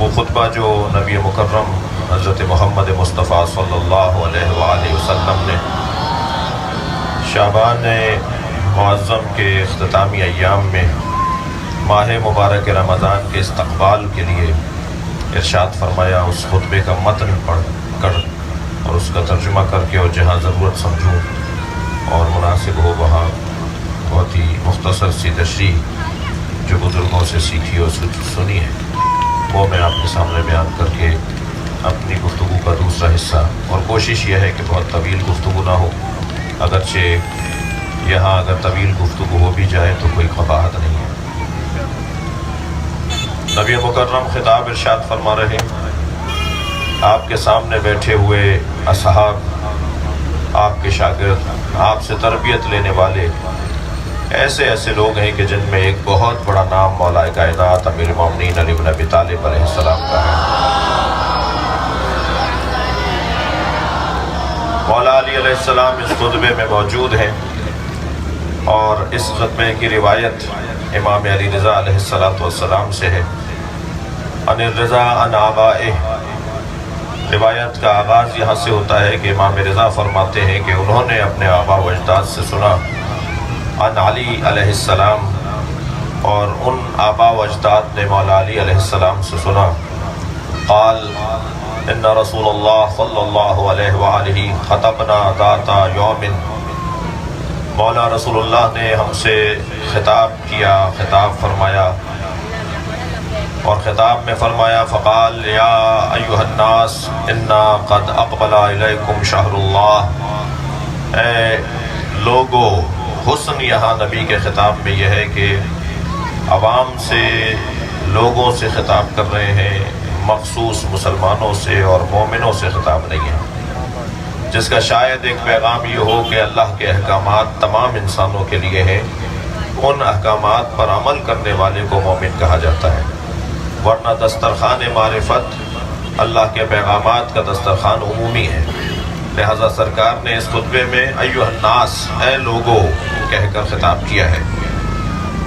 وہ خطبہ جو نبی مکرم حضرت محمد مصطفیٰ صلی اللہ علیہ وآلہ وسلم نے شعبان معظم کے اختتامی ایام میں ماہ مبارک رمضان کے استقبال کے لیے ارشاد فرمایا، اس خطبے کا متن پڑھ کر اور اس کا ترجمہ کر کے، اور جہاں ضرورت سمجھوں اور مناسب ہو وہاں بہت ہی مختصر سی تشریح جو بزرگوں سے سیکھی اور سنی ہے وہ میں آپ کے سامنے بیان کر کے اپنی گفتگو کا دوسرا حصہ، اور کوشش یہ ہے کہ بہت طویل گفتگو نہ ہو، اگرچہ یہاں اگر طویل گفتگو ہو بھی جائے تو کوئی قباحت نہیں ہے۔ نبی مکرم خطاب ارشاد فرما رہے ہیں، آپ کے سامنے بیٹھے ہوئے اصحاب، آپ کے شاگرد، آپ سے تربیت لینے والے ایسے لوگ ہیں کہ جن میں ایک بہت بڑا نام مولا کائنات امیر المومنین علی بن ابی طالب علیہ السلام کا ہے۔ مولا علی علیہ السلام اس خطبے میں موجود ہیں، اور اس خطبے کی روایت امام علی رضا علیہ السلام سے ہے، ان الرضا عن آبائہ۔ روایت کا آغاز یہاں سے ہوتا ہے کہ امام رضا فرماتے ہیں کہ انہوں نے اپنے آبا و اجداد سے سنا، عن علی علیہ السلام، اور ان آبا و اجداد نے مولا علی علیہ السلام سے سنا، قال ان رسول اللہ صلی اللہ علیہ وآلہ خطبنا ذات یوم، مولا رسول اللہ نے ہم سے خطاب کیا، خطاب فرمایا، اور خطاب میں فرمایا، فقال یا ایھا الناس انا قد اقبل الیکم شہر اللہ، اے لوگو۔ حسن یہاں نبی کے خطاب میں یہ ہے کہ عوام سے، لوگوں سے خطاب کر رہے ہیں، مخصوص مسلمانوں سے اور مومنوں سے خطاب نہیں ہے، جس کا شاید ایک پیغام یہ ہو کہ اللہ کے احکامات تمام انسانوں کے لیے ہیں، ان احکامات پر عمل کرنے والے کو مومن کہا جاتا ہے، ورنہ دسترخوان معرفت اللہ کے پیغامات کا دسترخوان عمومی ہے۔ لہذا سرکار نے اس خطبے میں ایھا الناس، اے لوگو کہہ کر خطاب کیا ہے،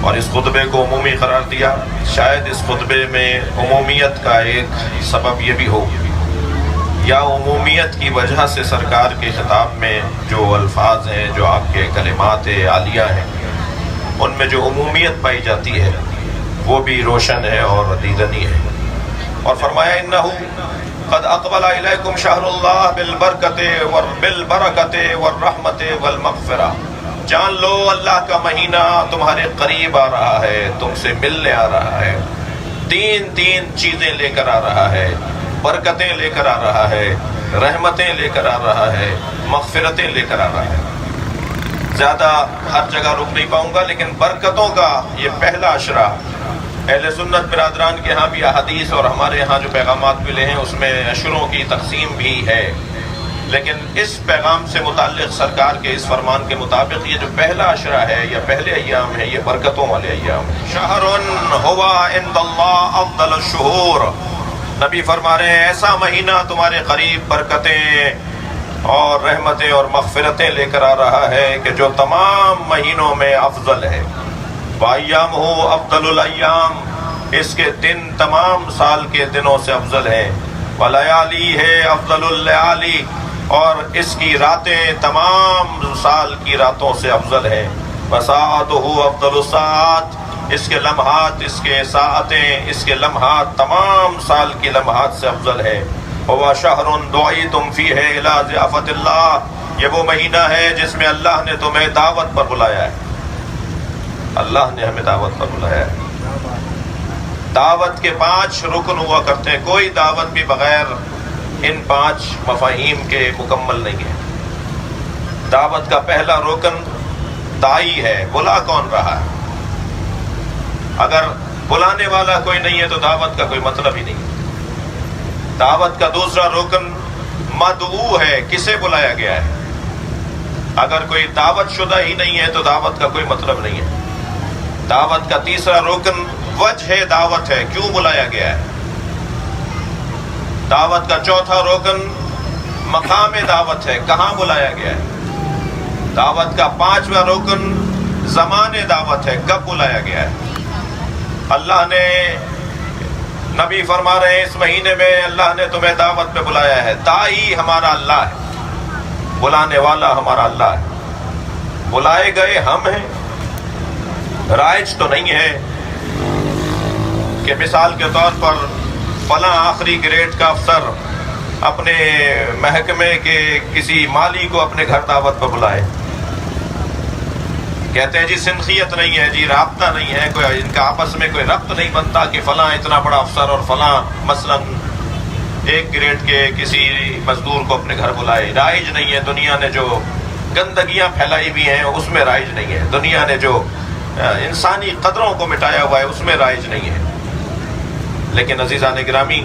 اور اس خطبے کو عمومی قرار دیا۔ شاید اس خطبے میں عمومیت کا ایک سبب یہ بھی ہو، یا عمومیت کی وجہ سے سرکار کے خطاب میں جو الفاظ ہیں، جو آپ کے کلمات عالیہ ہیں، ان میں جو عمومیت پائی جاتی ہے وہ بھی روشن ہے اور دیدنی ہے۔ اور فرمایا، انہو قد اقبل الیکم شہر اللہ بالبرکت والرحمت والمغفرہ، جان لو اللہ کا مہینہ تمہارے قریب آ رہا ہے، تم سے ملنے آ رہا ہے، تین چیزیں لے کر آ رہا ہے، برکتیں لے کر آ رہا ہے، رحمتیں لے کر آ رہا ہے، مغفرتیں لے کر آ رہا ہے۔ زیادہ ہر جگہ رک نہیں پاؤں گا، لیکن برکتوں کا یہ پہلا اشرہ اہل سنت برادران کے ہاں بھی احادیث اور ہمارے ہاں جو پیغامات ملے ہیں اس میں اشروں کی تقسیم بھی ہے، لیکن اس پیغام سے متعلق سرکار کے اس فرمان کے مطابق یہ جو پہلا اشرہ ہے یا پہلے ایام ہے، یہ برکتوں والے ایام ہیں۔ شہر ہوا عند اللہ افضل الشہور، نبی فرما رہے ہیں ایسا مہینہ تمہارے قریب برکتیں اور رحمتیں اور مغفرتیں لے کر آ رہا ہے کہ جو تمام مہینوں میں افضل ہے۔ وَأَيَّامُهُ أَفْضَلُ الْأَيَّامِ، اس کے دن تمام سال کے دنوں سے افضل ہیں۔ وَلَيَالِيهِ أَفْضَلُ اللَّيَالِي، اور اس کی راتیں تمام سال کی راتوں سے افضل ہیں۔ وَسَاعَتُهُ أَفْضَلُ السَّاعَاتِ، اس کے لمحات، اس کے ساعتیں، اس کے لمحات تمام سال کی لمحات سے افضل ہے۔ وَهُوَ شَهْرٌ دُعِيتُمْ فِيهِ إِلَىٰ ضِيَافَةِ اللَّهِ، یہ وہ مہینہ ہے جس میں اللہ نے تمہیں دعوت پر بلایا ہے، اللہ نے ہمیں دعوت پر بلایا ہے۔ دعوت کے 5 رکن ہوا کرتے ہیں، کوئی دعوت بھی بغیر ان 5 مفاہیم کے مکمل نہیں ہے۔ دعوت کا پہلا رکن داعی ہے، بلا کون رہا ہے؟ اگر بلانے والا کوئی نہیں ہے تو دعوت کا کوئی مطلب ہی نہیں۔ دعوت کا دوسرا رکن مدعو ہے، کسے بلایا گیا ہے۔ اگر کوئی دعوت شدہ ہی نہیں ہے تو دعوت کا کوئی مطلب نہیں ہے۔ دعوت کا تیسرا رکن وجہ دعوت ہے، کیوں بلایا گیا ہے۔ دعوت کا چوتھا رکن مقام دعوت ہے، کہاں بلایا گیا ہے۔ دعوت کا 5واں رکن زمان دعوت ہے، کب بلایا گیا ہے۔ اللہ نے نبی فرما رہے ہیں اس مہینے میں اللہ نے تمہیں دعوت پہ بلایا ہے. داعی ہمارا اللہ ہے، بلانے والا ہمارا اللہ ہے. بلائے گئے ہم ہیں. رائج تو نہیں ہے کہ مثال کے طور پر فلاں آخری گریڈ کا افسر اپنے محکمے کے کسی مالی کو اپنے گھر دعوت پر بلائے. کہتے ہیں جی سنخیت نہیں ہے، جی رابطہ نہیں ہے، کوئی ان کا آپس میں کوئی ربط نہیں بنتا کہ فلاں اتنا بڑا افسر اور فلاں مثلا ایک گریڈ کے کسی مزدور کو اپنے گھر بلائے. رائج نہیں ہے. دنیا نے جو گندگیاں پھیلائی ہوئی ہیں اس میں رائج نہیں ہے. دنیا نے جو انسانی قدروں کو مٹایا ہوا ہے اس میں رائج نہیں ہے. لیکن عزیزان گرامی،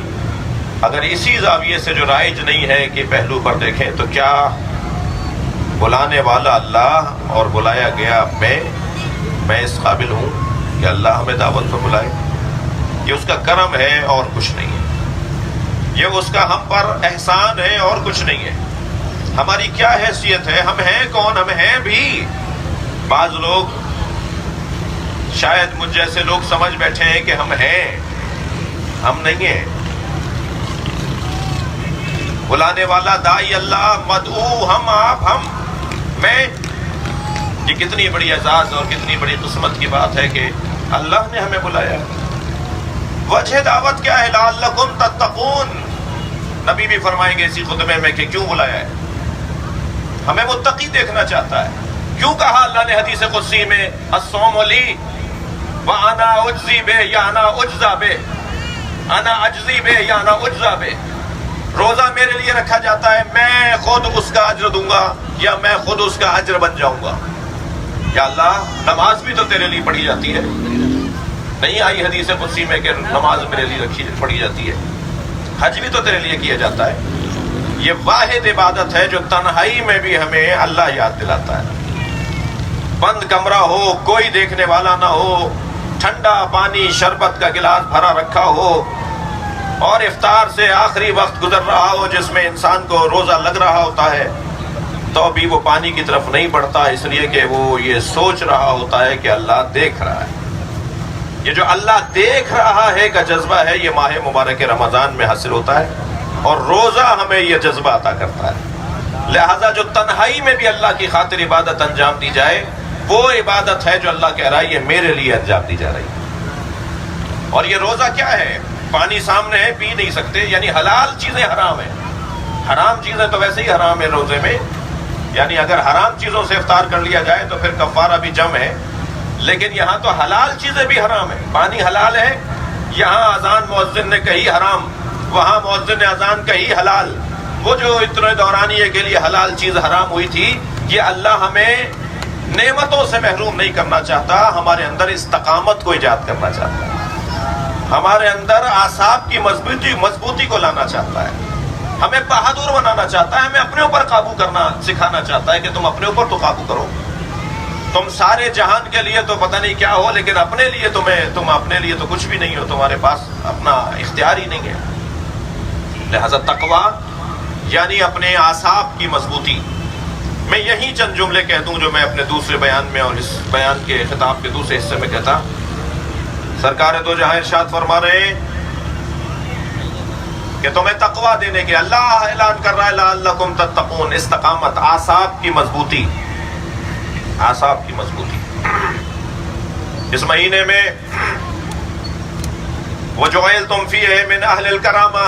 اگر اسی زاویے سے جو رائج نہیں ہے کہ پہلو پر دیکھیں تو کیا بلانے والا اللہ اور بلایا گیا میں اس قابل ہوں کہ اللہ ہمیں دعوت پر بلائے؟ یہ اس کا کرم ہے اور کچھ نہیں ہے. یہ اس کا ہم پر احسان ہے اور کچھ نہیں ہے. ہماری کیا حیثیت ہے؟ ہم ہیں کون؟ ہم ہیں بھی. بعض لوگ شاید مجھ جیسے لوگ سمجھ بیٹھے ہیں کہ ہم ہیں، ہم نہیں ہیں. بلانے والا داعی اللہ، مدعو ہم، آپ، ہم، میں. یہ کتنی بڑی اعزاز اور کتنی بڑی قسمت کی بات ہے کہ اللہ نے ہمیں بلایا. وجہ دعوت کیا ہے؟ لعلکم تتقون. نبی بھی فرمائیں گے اسی خطبے میں کہ کیوں بلایا ہے. ہمیں متقی دیکھنا چاہتا ہے. کیوں کہا اللہ نے حدیث قدسی میں الصوم لی وانا اجزی بہ یا انا اجزا بہ، انا اجزی بہ یا انا اجزا بہ. روزہ میرے لیے رکھا جاتا ہے، میں خود اس کا اجر دوں گا یا میں خود اس کا اجر بن جاؤں گا. یا اللہ نماز بھی تو تیرے لیے پڑھی جاتی ہے. نہیں آئی حدیث قدسی میں کہ نماز میرے لیے پڑھی جاتی ہے؟ حج بھی تو تیرے لیے کیا جاتا ہے. یہ واحد عبادت ہے جو تنہائی میں بھی ہمیں اللہ یاد دلاتا ہے. بند کمرہ ہو، کوئی دیکھنے والا نہ ہو، ٹھنڈا پانی شربت کا گلاس بھرا رکھا ہو اور افطار سے آخری وقت گزر رہا ہو جس میں انسان کو روزہ لگ رہا ہوتا ہے تو بھی وہ پانی کی طرف نہیں بڑھتا، اس لیے کہ وہ یہ سوچ رہا ہوتا ہے کہ اللہ دیکھ رہا ہے. یہ جو اللہ دیکھ رہا ہے کا جذبہ ہے یہ ماہ مبارک رمضان میں حاصل ہوتا ہے اور روزہ ہمیں یہ جذبہ عطا کرتا ہے. لہذا جو تنہائی میں بھی اللہ کی خاطر عبادت انجام دی جائے وہ عبادت ہے جو اللہ کہہ رہا ہے یہ میرے لیے انجام دی جا رہی ہے. اور یہ روزہ کیا ہے؟ پانی سامنے ہے، پی نہیں سکتے، یعنی حلال چیزیں حرام ہیں. حرام چیزیں تو ویسے ہی حرام ہے روزے میں، یعنی اگر حرام چیزوں سے افطار کر لیا جائے تو پھر کفارہ بھی جم ہے. لیکن یہاں تو حلال چیزیں بھی حرام ہیں. پانی حلال ہے، یہاں اذان مؤذن نے کہی حرام، وہاں مؤذن نے اذان کہی حلال. وہ جو اتنے دورانیے کے لیے حلال چیز حرام ہوئی تھی، یہ اللہ ہمیں نعمتوں سے محروم نہیں کرنا چاہتا، ہمارے اندر استقامت کو ایجاد کرنا چاہتا ہے، ہمارے اندر اعصاب کی مضبوطی کو لانا چاہتا ہے، ہمیں بہادر بنانا چاہتا ہے، ہمیں اپنے اوپر قابو کرنا سکھانا چاہتا ہے کہ تم اپنے اوپر تو قابو کرو. تم سارے جہان کے لیے تو پتہ نہیں کیا ہو، لیکن اپنے لیے تم اپنے لیے تو کچھ بھی نہیں ہو، تمہارے پاس اپنا اختیار ہی نہیں ہے. لہذا تقویٰ یعنی اپنے اعصاب کی مضبوطی. میں یہی چند جملے کہہ دوں جو میں اپنے دوسرے بیان میں اور اس بیان کے خطاب کے دوسرے حصے میں کہتا. سرکار دو جہاں ارشاد فرما رہے ہیں کہ تمہیں تقویٰ دینے کے اللہ اعلان کر رہا ہے لعلکم تتقون. استقامت، اعصاب کی مضبوطی، اعصاب کی مضبوطی. اس مہینے میں وجعلتم فیہ من اہل الکرامہ،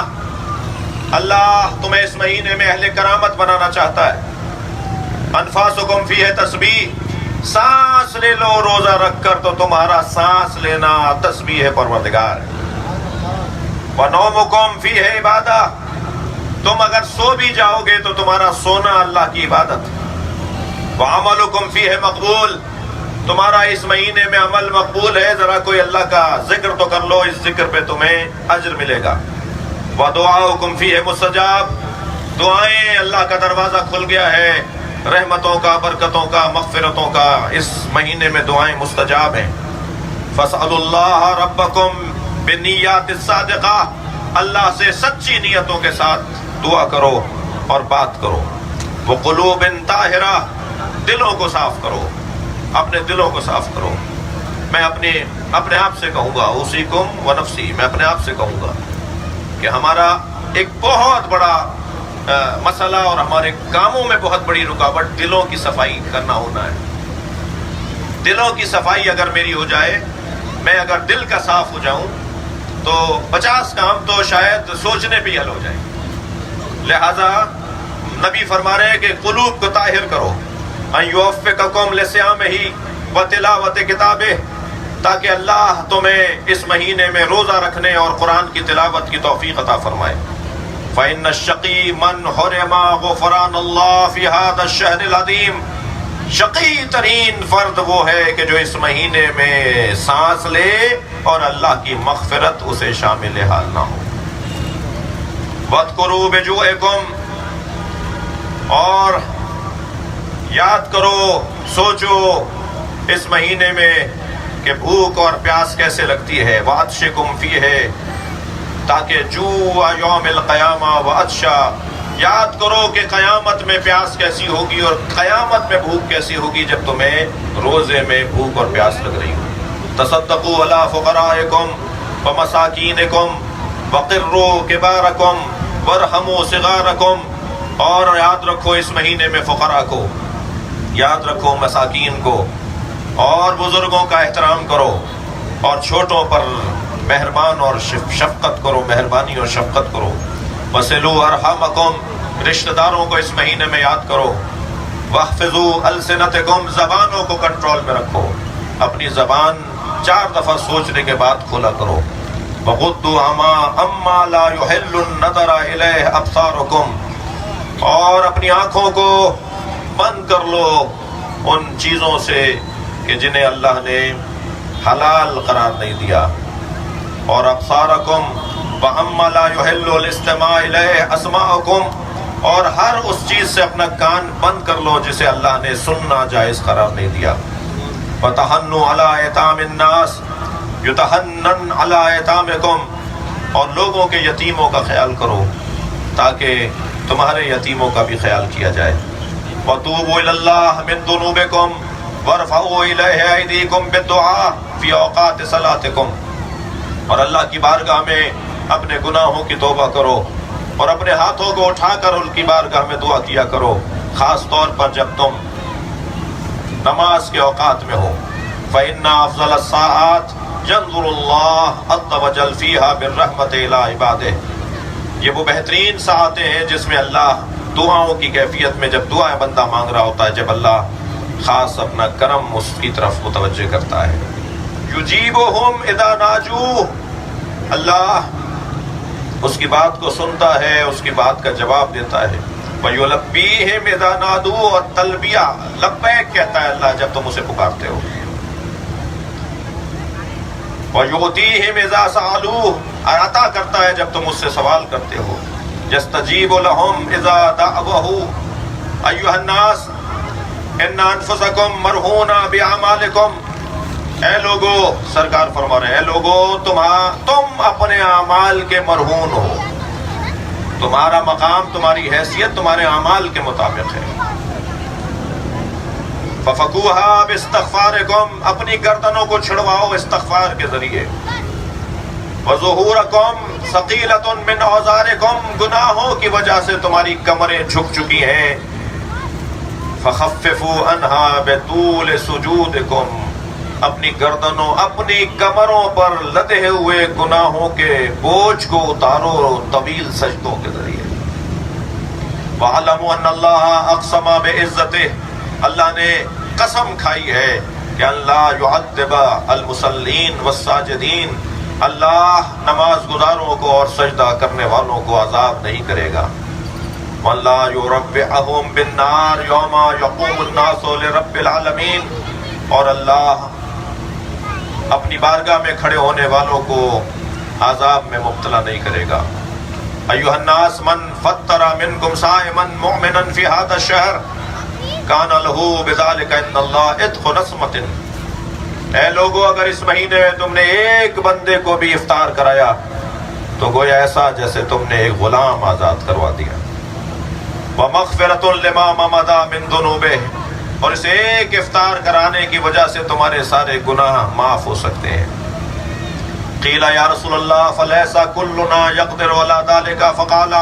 اللہ تمہیں اس مہینے میں اہل کرامت بنانا چاہتا ہے. انفاسکم فیہ تسبیح، سانس لے لو روزہ رکھ کر تو تمہارا سانس لینا تسبیح پروردگار ہے. ونومکم فیہ عبادہ، تم اگر سو بھی جاؤ گے تو تمہارا سونا اللہ کی عبادت. وعملکم فیہ مقبول، تمہارا اس مہینے میں عمل مقبول ہے، ذرا کوئی اللہ کا ذکر تو کر لو، اس ذکر پہ تمہیں اجر ملے گا. وَدُعَاؤُكُمْ فِيهِ مُسْتَجَابٌ، دعائیں اللہ کا دروازہ کھل گیا ہے، رحمتوں کا، برکتوں کا، مغفرتوں کا. اس مہینے میں دعائیں مستجاب ہیں. فَاسْأَلُوا اللَّهَ رَبَّكُمْ بِالنِّيَّاتِ الصَّادِقَةِ، اللہ سے سچی نیتوں کے ساتھ دعا کرو اور بات کرو. وَقُلُوبٍ طَاهِرَةٍ، دلوں کو صاف کرو، اپنے دلوں کو صاف کرو. میں اپنے آپ سے کہوں گا، اوصیکم و نفسی، میں اپنے آپ سے کہوں گا کہ ہمارا ایک بہت بڑا مسئلہ اور ہمارے کاموں میں بہت بڑی رکاوٹ دلوں کی صفائی کرنا ہونا ہے۔ دلوں کی صفائی اگر میری ہو جائے، میں اگر دل کا صاف ہو جاؤں تو 50 کام تو شاید سوچنے پہ حل ہو جائیں۔ لہذا نبی فرما رہے ہیں کہ قلوب کو طاہر کرو، ان یوفقکم لصیامہ و تلاوت کتابہ، تاکہ اللہ تمہیں اس مہینے میں روزہ رکھنے اور قرآن کی تلاوت کی توفیق عطا فرمائے۔ فإن الشقی من حرم غفران اللہ فی ھذا الشہر العظیم، شقی ترین فرد وہ ہے کہ جو اس مہینے میں سانس لے اور اللہ کی مغفرت اسے شامل حال نہ ہو۔ وَاذْكُرُوا بِجُوعِكُمْ، اور یاد کرو، سوچو اس مہینے میں کہ بھوک اور پیاس کیسے لگتی ہے۔ وَعَطْشِكُمْ فِيهِ، تاکہ جوع یوم القیامہ وعطشا، یاد کرو کہ قیامت میں پیاس کیسی ہوگی اور قیامت میں بھوک کیسی ہوگی جب تمہیں روزے میں بھوک اور پیاس لگ رہی ہو۔ تصدقوا علی فقرائکم ومساکینکم وقروا کبارکم وارحموا صغارکم، اور یاد رکھو اس مہینے میں فقراء کو، یاد رکھو مساکین کو، اور بزرگوں کا احترام کرو، اور چھوٹوں پر مہربان اور شفقت کرو، مہربانی اور شفقت کرو۔ وصلوا ارحامکم، رشتہ داروں کو اس مہینے میں یاد کرو۔ واحفظوا السنتکم، زبانوں کو کنٹرول میں رکھو، اپنی زبان 4 دفعہ سوچنے کے بعد کھولا کرو۔ وغضوا عما لا يحل النظر الیہ ابصارکم، اور اپنی آنکھوں کو بند کر لو ان چیزوں سے کہ جنہیں اللہ نے حلال قرار نہیں دیا۔ اور ابصارکم وَأَمَّا لَا يُحِلُّ الْإِسْتِمَاعِ إِلَيْهِ أَسْمَاعُكُمْ، اور ہر اس چیز سے اپنا کان بند کر لو جسے اللہ نے سننا جائز قرار نہیں دیا۔ وَتَحَنُّوا عَلَىٰ أَيْتَامِ النَّاسِ يُتَحَنَّنْ عَلَىٰ أَيْتَامِكُمْ، اور لوگوں کے یتیموں کا خیال کرو تاکہ تمہارے یتیموں کا بھی خیال کیا جائے۔ وَتُوبُوا إِلَى اللَّهِ مِن ذُنُوبِكُمْ وَارْفَعُوا إِلَيْهِ أَيْدِيكُمْ بِالدُّعَاءِ فِي أَوْقَاتِ صَلَاتِكُمْ، اور اللہ کی بارگاہ میں اپنے گناہوں کی توبہ کرو اور اپنے ہاتھوں کو اٹھا کر ان کی بارگاہ میں دعا کیا کرو، خاص طور پر جب تم نماز کے اوقات میں ہو۔ فَإِنَّ أَفْضَلَ السَّاعَاتِ يَنظُرُ اللَّهُ عَزَّ وَجَلَّ فِيهَا بِالرَّحْمَةِ إِلَىٰ عِبَادِهِ، یہ وہ بہترین ساعتیں ہیں جس میں اللہ دعاؤں کی کیفیت میں جب دعا بندہ مانگ رہا ہوتا ہے، جب اللہ خاص اپنا کرم اس کی طرف متوجہ کرتا ہے۔ یجیبہم اذا ناجوہ، اللہ اس کی بات کو سنتا ہے، اس کی بات کا جواب دیتا ہے۔ وَيُلَبِّيهِمْ اذا نادوا، اور تلبیہ لبیک کہتا ہے اللہ جب تم اسے پکارتے ہو۔ وَيُعْطِيهِمْ اذا سَأَلُوهُ، اور عطا کرتا ہے جب تم اس سے سوال کرتے ہو۔ يَسْتَجِيبُ لَهُمْ اذا دَعَوْهُ أَيُّهَا النَّاسُ إِنَّ أَنفُسَكُمْ مَرْهُونَ بِأَعْمَالِكُمْ، اے لوگو، سرکار فرما رہے ہیں، اے لوگو تم اپنے اعمال کے مرہون ہو، تمہارا مقام، تمہاری حیثیت تمہارے اعمال کے مطابق ہے۔ فَفَقُوهَا بِاسْتِغْفَارِكُمْ، اپنی گردنوں کو چھڑواؤ استغفار کے ذریعے۔ وَظُهُورَكُمْ ثَقِيلَةٌ مِّنْ أَوْزَارِكُمْ، گناہوں کی وجہ سے تمہاری کمریں جھک چکی ہیں۔ فَخَفِّفُوا عَنْهَا بِطُولِ سُجُودِكُمْ، اپنی گردنوں، اپنی کمروں پر لدے ہوئے گناہوں کے بوجھ کو اتارو طویل سجدوں کے ذریعے۔ وَعَلَمُوا أَنَّ اللَّهَ أَقْسَمَ بِعِزَّتِهِ، اللہ نے قسم کھائی ہے کہ اللہ يُعَذِّبَ الْمُصَلِّينَ وَالسَّاجِدِينَ، اللہ نماز گزاروں کو اور سجدہ کرنے والوں کو عذاب نہیں کرے گا۔ وَلَا يُرَبِّعُهُمْ بِالنَّارِ يَوْمَ يَقُومُ النَّاسُ لِرَبِّ الْعَالَمِينَ، اور اللہ اپنی بارگاہ میں کھڑے ہونے والوں کو عذاب میں مبتلا نہیں کرے گا۔ ایھا الناس من فطر منکم صائما مؤمنا فی ھذا الشہر کان لہ بذلک عند اللہ عتق نسمۃ، اے لوگو، اگر اس مہینے میں تم نے ایک بندے کو بھی افطار کرایا تو گویا ایسا جیسے تم نے ایک غلام آزاد کروا دیا۔ ومغفرۃ لما مضی من ذنوبہ، اور اس ایک افطار کرانے کی وجہ سے تمہارے سارے گناہ معاف ہو سکتے ہیں۔ قیل یا رسول اللہ فلیس کلنا یقدر علی ذلک فقال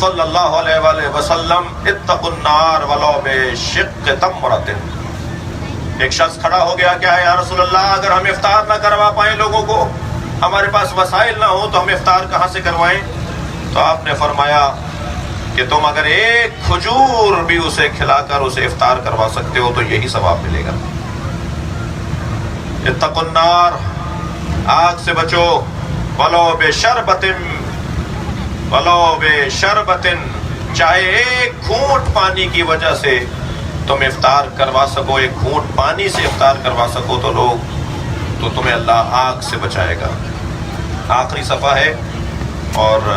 صلی اللہ علیہ وآلہ وسلم اتقوا النار ولو بشق تمرۃ۔ ایک شخص کھڑا ہو گیا، کیا ہے یا رسول اللہ، اگر ہم افطار نہ کروا پائیں لوگوں کو، ہمارے پاس وسائل نہ ہوں تو ہم افطار کہاں سے کروائیں؟ تو آپ نے فرمایا کہ تم اگر ایک کھجور بھی اسے کھلا کر اسے افطار کروا سکتے ہو تو یہی ثواب ملے گا۔ اتقوا النار، آگ سے بچو، ولو بشربۃ، ولو بشربۃ، چاہے ایک گھونٹ پانی کی وجہ سے تم افطار کروا سکو، ایک گھونٹ پانی سے افطار کروا سکو تو تمہیں اللہ آگ سے بچائے گا۔ آخری صفحہ ہے اور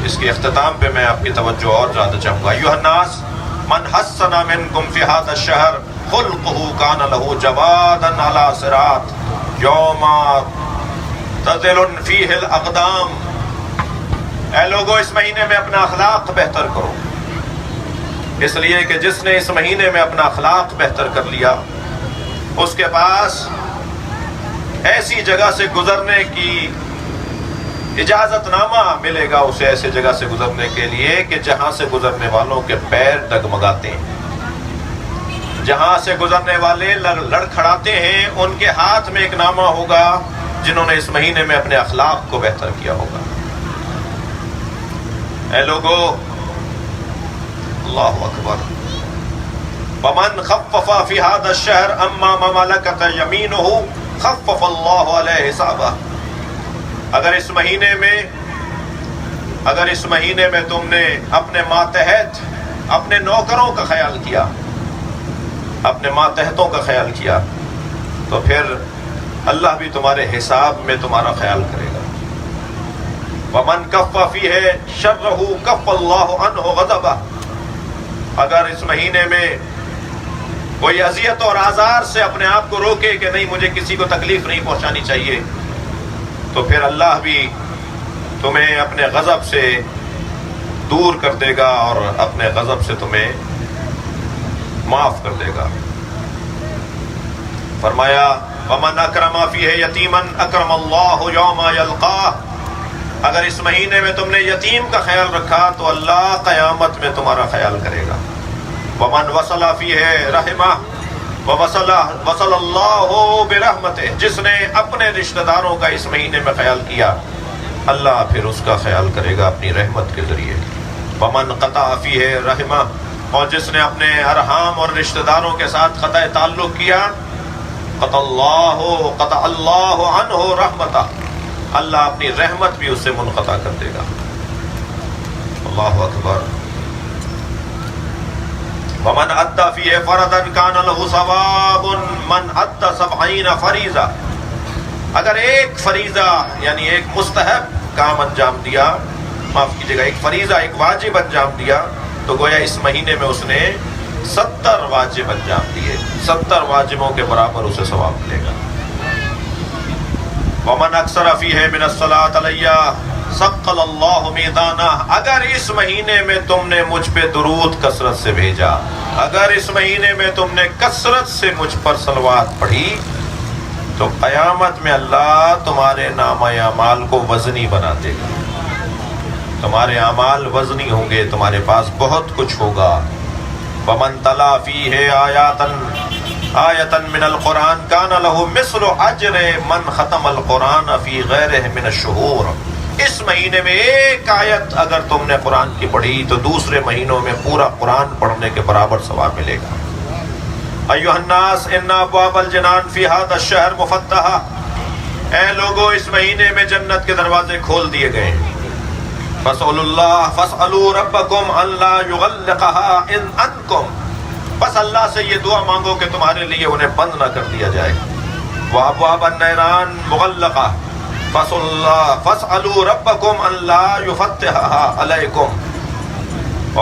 اس کے اختتام پہ میں آپ کی توجہ اور زیادہ چاہوں گا۔ ایھا الناس من حسن منکم فی ھذا الشہر خلقہ کان لہ جوادا علی صراط یوم تزل فیہ الاقدام۔ اے لوگو، اس مہینے میں اپنا اخلاق بہتر کرو، اس لیے کہ جس نے اس مہینے میں اپنا اخلاق بہتر کر لیا اس کے پاس ایسی جگہ سے گزرنے کی اجازت نامہ ملے گا، اسے ایسے جگہ سے گزرنے کے لیے کہ جہاں سے گزرنے والوں کے پیر ڈگمگاتے ہیں، جہاں سے گزرنے والے لڑکھڑاتے ہیں، ان کے ہاتھ میں ایک نامہ ہوگا جنہوں نے اس مہینے میں اپنے اخلاق کو بہتر کیا ہوگا۔ اے لوگو، اللہ اکبر، ومن خفف فی ھذا الشہر اما ما ملکت یمینہ خفف اللہ علیہ حسابہ۔ اگر اس مہینے میں تم نے اپنے ماتحت، اپنے نوکروں کا خیال کیا، اپنے ماتحتوں کا خیال کیا، تو پھر اللہ بھی تمہارے حساب میں تمہارا خیال کرے گا۔ ومن کف فیہ شرہ کف اللہ عنہ غضبہ۔ اگر اس مہینے میں کوئی اذیت اور آزار سے اپنے آپ کو روکے کہ نہیں، مجھے کسی کو تکلیف نہیں پہنچانی چاہیے، تو پھر اللہ بھی تمہیں اپنے غضب سے دور کر دے گا اور اپنے غضب سے تمہیں معاف کر دے گا۔ فرمایا ومن اکرم فیہ یتیما اکرم اللہ یوم یلقاہ۔ اگر اس مہینے میں تم نے یتیم کا خیال رکھا تو اللہ قیامت میں تمہارا خیال کرے گا۔ ومن وصل فیہ رحمہ وصل اللہ برحمتہ۔ جس نے اپنے رشتہ داروں کا اس مہینے میں خیال کیا، اللہ پھر اس کا خیال کرے گا اپنی رحمت کے ذریعے۔ ومن قطع فیہ رحمہ، اور جس نے اپنے ارحام اور رشتہ داروں کے ساتھ قطع تعلق کیا، قطع اللہ عنہ رحمتہ، اللہ اپنی رحمت بھی اس سے منقطع کر دے گا۔ اللہ اکبر۔ ومن ادى فیہ فرضا کان لہ ثواب من ادى 70 فریضہ۔ اگر ایک فریضہ یعنی ایک مستحب کام انجام دیا، معاف کیجیے گا، ایک فریضہ، ایک واجب انجام دیا، تو گویا اس مہینے میں اس نے 70 واجب انجام دیے، 70 واجبوں کے برابر اسے ثواب ملے گا۔ ومن اکثر فیہ من الصلاۃ علیہ ثقل اللہ میزانہ۔ اگر اس مہینے میں تم نے مجھ پہ درود کثرت سے بھیجا، اگر اس مہینے میں تم نے کثرت سے مجھ پر صلوات پڑھی، تو قیامت میں اللہ تمہارے نامہ اعمال کو وزنی بنا دے گا، تمہارے اعمال وزنی ہوں گے، تمہارے پاس بہت کچھ ہوگا۔ ومن تلا فیہ آیۃ من القرآن کان لہ مثل اجر من ختم القرآن فی غیرہ من الشہور۔ اس مہینے میں ایک آیت اگر تم نے قرآن کی پڑھی تو دوسرے مہینوں میں پورا قرآن پڑھنے کے برابر ثواب ملے گا۔ ایھا الناس ان ابواب الجنان فی ھذا الشہر مفتحہ۔ اے لوگو، اس مہینے میں جنت کے دروازے کھول دیے گئے ہیں۔ فاسألوا ربکم ان لا یغلقها عنکم۔ بس اللہ سے یہ دعا مانگو کہ تمہارے لیے انہیں بند نہ کر دیا جائے۔ وابواب النیران مغلقہ فاسألوا ربکم ان لا یفتحها علیکم۔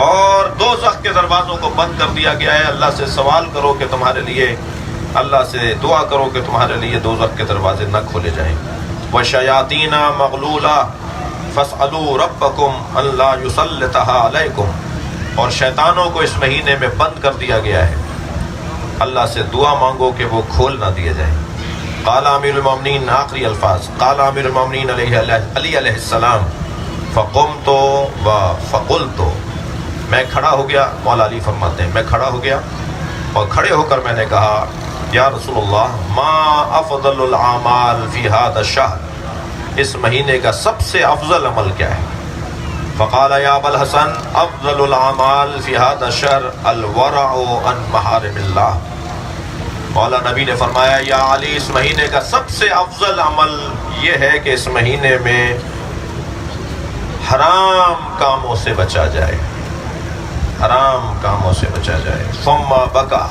اور دوزخ کے دروازوں کو بند کر دیا گیا ہے، اللہ سے سوال کرو کہ تمہارے لیے، اللہ سے دعا کرو کہ تمہارے لیے دوزخ کے دروازے نہ کھولے جائیں۔ وشیاطین مغلولہ فاسألوا ربکم ان لا یسلطها علیکم۔ اور شیطانوں کو اس مہینے میں بند کر دیا گیا ہے، اللہ سے دعا مانگو کہ وہ کھول نہ دیے جائیں۔ قال امیر المومنین، آخری الفاظ، قال امیر المومنین علی علیہ السلام فقمت فقلت، میں کھڑا ہو گیا، مولا علی فرماتے ہیں میں کھڑا ہو گیا اور کھڑے ہو کر میں نے کہا یا رسول اللہ ما افضل الاعمال فی هذا الشہر، اس مہینے کا سب سے افضل عمل کیا ہے؟ فقال یا ابا الحسن افضل الاعمال فی هذا الشہر الورع عن محارم اللہ، مولا نبی نے فرمایا یا علی اس مہینے کا سب سے افضل عمل یہ ہے کہ اس مہینے میں حرام کاموں سے بچا جائے، حرام کاموں سے بچا جائے۔ ثم بکا،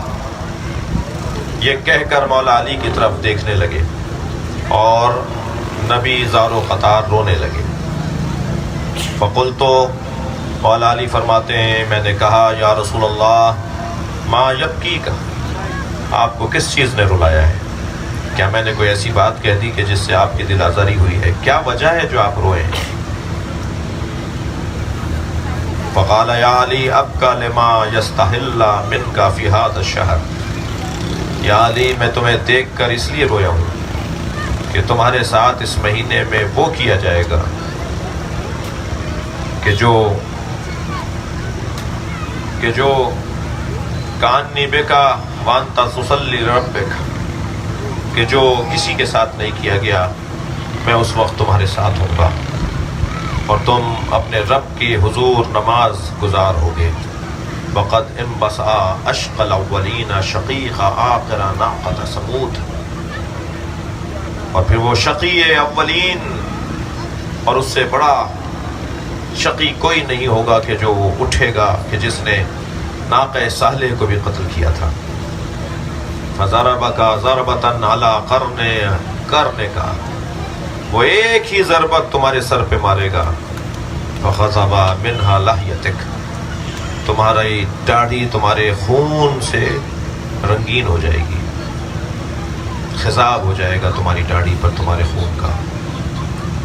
یہ کہہ کر مولا علی کی طرف دیکھنے لگے اور نبی زار و قطار رونے لگے۔ فقلتو، مولا علی فرماتے ہیں میں نے کہا یا رسول اللہ ما یبکی کا، آپ کو کس چیز نے رلایا ہے؟ کیا میں نے کوئی ایسی بات کہہ دی کہ جس سے آپ کی دل آزاری ہوئی ہے؟ کیا وجہ ہے جو آپ روئے ہیں؟ فقال یا علی ابکا لما یستحل منک فی ھذا الشہر، یا علی میں تمہیں دیکھ کر اس لیے رویا ہوں کہ تمہارے ساتھ اس مہینے میں وہ کیا جائے گا کہ جو کانی بکا وانتا تصلی ربک، کہ جو کسی کے ساتھ نہیں کیا گیا میں اس وقت تمہارے ساتھ ہوں گا اور تم اپنے رب کی حضور نماز گزار ہوگے۔ وقد انبسا اشقى الاولین شقیق آخر ناقۃ ثمود، اور پھر وہ شقی اولین اور اس سے بڑا شقی کوئی نہیں ہوگا کہ جو اٹھے گا کہ جس نے ناقہ صالح کو بھی قتل کیا تھا۔ فضربک ضربۃ علی قرنک، وہ ایک ہی ضربت تمہارے سر پہ مارے گا۔ فخضب منہا لحیتک، تمہاری داڑھی تمہارے خون سے رنگین ہو جائے گی، خضاب ہو جائے گا تمہاری داڑھی پر تمہارے خون کا۔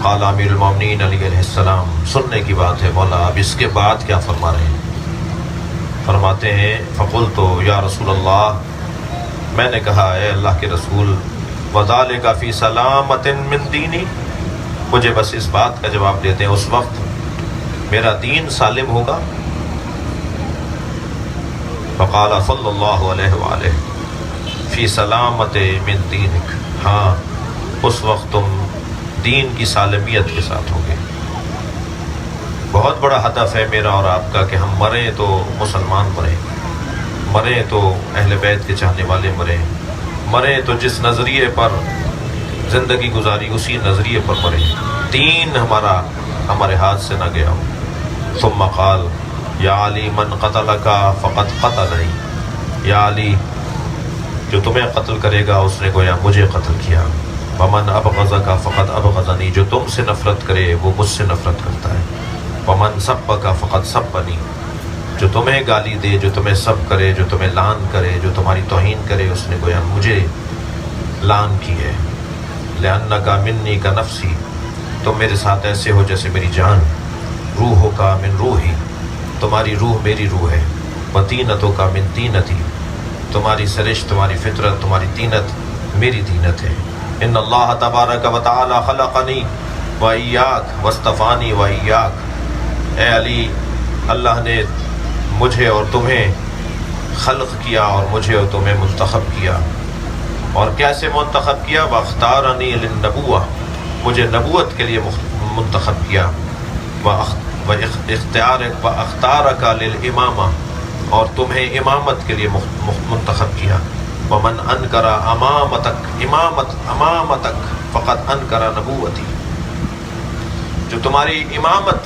قال امیر المومنین علی علیہ السلام، سننے کی بات ہے مولا اب اس کے بعد کیا فرما رہے ہیں؟ فرماتے ہیں فقلت یا رسول اللہ، میں نے کہا اے اللہ کے رسول وذالک فی سلامۃ من دینی، مجھے بس اس بات کا جواب دیتے ہیں اس وقت میرا دین سالم ہوگا۔ فقال صلی اللہ علیہ وآلہ فی سلامت من دینک، ہاں اس وقت تم دین کی سالمیت کے ساتھ ہوگے۔ بہت بڑا ہدف ہے میرا اور آپ کا کہ ہم مریں تو مسلمان مریں، مریں تو اہل بیت کے چاہنے والے مریں، مریں تو جس نظریے پر زندگی گزاری اسی نظریے پر مریں، دین ہمارے ہاتھ سے نہ گیا ہو۔ ثم قال یا علی من قتلک فقد قتلنی، یا علی جو تمہیں قتل کرے گا اس نے گویا مجھے قتل کیا۔ ومن ابغضک فقد ابغضنی، جو تم سے نفرت کرے وہ مجھ سے نفرت کرتا ہے۔ ومن سبک فقد سبنی، جو تمہیں گالی دے، جو تمہیں سب کرے، جو تمہیں لعن کرے، جو تمہاری توہین کرے، اس نے گویا مجھے لعن کی ہے۔ لأنک منی کا نفسی، تم میرے ساتھ ایسے ہو جیسے میری جان، روحو کا من روحی، تمہاری روح میری روح ہے، وطینتو کا من تینتی، تمہاری سرشت، تمہاری فطرت، تمہاری تینت میری تینت ہے۔ ان اللہ تبارک و تعالی خلقنی و ایاک واصطفانی و ایاک، اے علی اللہ نے مجھے اور تمہیں خلق کیا اور مجھے اور تمہیں منتخب کیا، اور کیسے منتخب کیا؟ واختارنی للنبوہ، مجھے نبوت کے لیے منتخب کیا، واختارک للامامہ، اور تمہیں امامت کے لیے منتخب کیا۔ ومن انکر امامتک فقد انکر نبوتی، جو تمہاری امامت،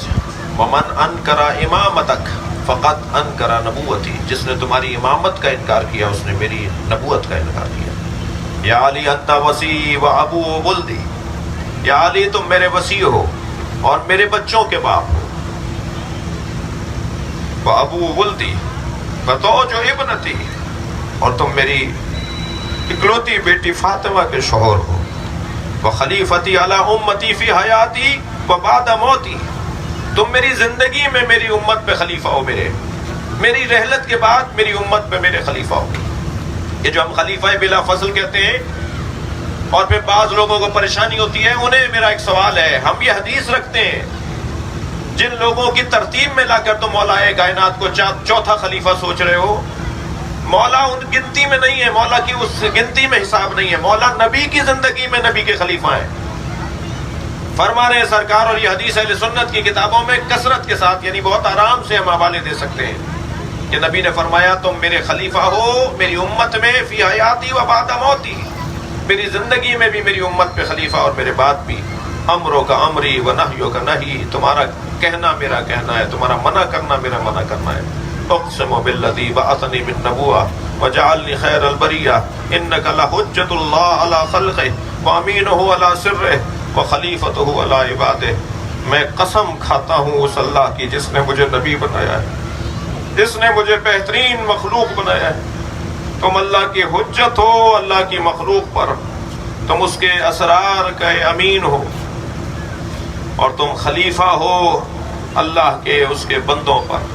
ومن انکر امامتک فقد انکر نبوتی، جس نے تمہاری امامت کا انکار کیا اس نے میری نبوت کا انکار کیا۔ یا علی انت وصی و ابو ولدی، یا علی تم میرے وصی ہو اور میرے بچوں کے باپ ہو۔ و ابو ولدی بزوج ابنتی، اور تم میری اکلوتی بیٹی فاطمہ کے شوہر ہو۔ و خلیفتی علی امتی فی حیاتی و بعد موتی، تم میری زندگی میں میری امت پہ خلیفہ ہو، میری رحلت کے بعد میری امت پہ میرے خلیفہ ہو۔ یہ جو ہم خلیفہ بلا فضل کہتے ہیں اور پھر بعض لوگوں کو پریشانی ہوتی ہے، انہیں میرا ایک سوال ہے، ہم یہ حدیث رکھتے ہیں جن لوگوں کی ترتیب میں لا کر تو مولا کائنات کو چوتھا خلیفہ سوچ رہے ہو، مولا ان گنتی میں نہیں ہے، مولا کی اس گنتی میں حساب نہیں ہے، مولا نبی کی زندگی میں نبی کے خلیفہ ہیں۔ فرما رہے ہیں سرکار، اور یہ حدیث اہل سنت کی کتابوں میں کثرت کے ساتھ یعنی بہت آرام سے ہم حوالے دے سکتے ہیں کہ نبی نے فرمایا تم میرے خلیفہ ہو میری امت میں فی حیاتی و بعد موتی، میری زندگی میں بھی میری امت پہ خلیفہ اور میرے بعد بھی، امروں کا امری و نہیوں کا نہی، تمہارا کہنا میرا کہنا ہے، تمہارا منع کرنا میرا منع کرنا ہے۔ اقسم بالذی بعثنی بالنبوۃ وجعلنی خیر البریہ انک لحجۃ اللہ علی خلقہ وامینہ علی سرہ وخلیفتہ علی عبادہ۔ میں قسم کھاتا ہوں اس اللہ کی جس نے مجھے نبی بنایا ہے، جس نے مجھے بہترین مخلوق بنایا ہے۔ تم اللہ کی حجت ہو اللہ کی مخلوق پر، تم اس کے اسرار کا امین ہو، اور تم خلیفہ ہو اللہ کے اس کے بندوں پر۔